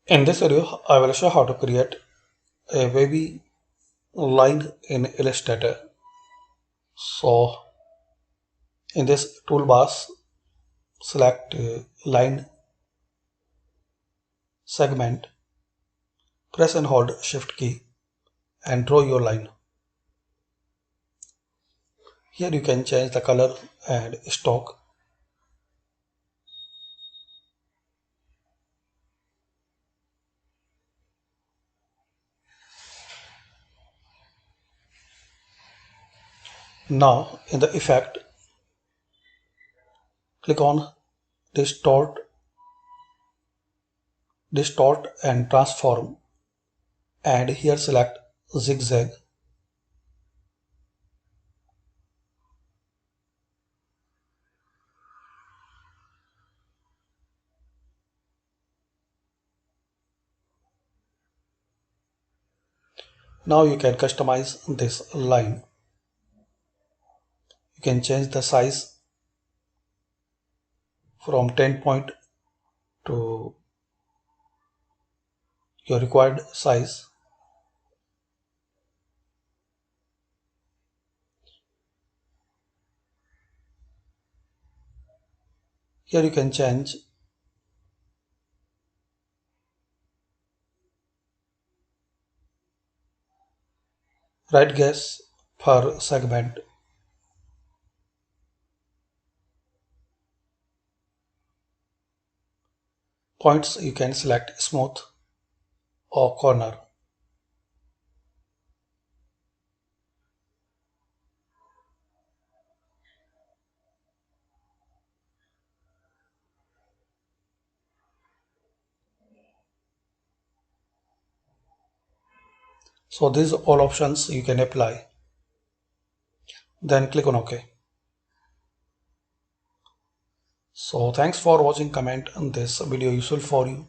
In this video, I will show how to create a wavy line in Illustrator. So, in this toolbars, select line segment, press and hold Shift key and draw your line. Here you can change the color and stroke. Now, in the effect, click on distort, distort and transform, and here select zigzag. Now you can customize this line. You can change the size from 10 point to your required size. Here you can change right guess per segment. Points you can select smooth or corner. So these all options you can apply. Then click on OK. So thanks for watching. Comment this video useful for you.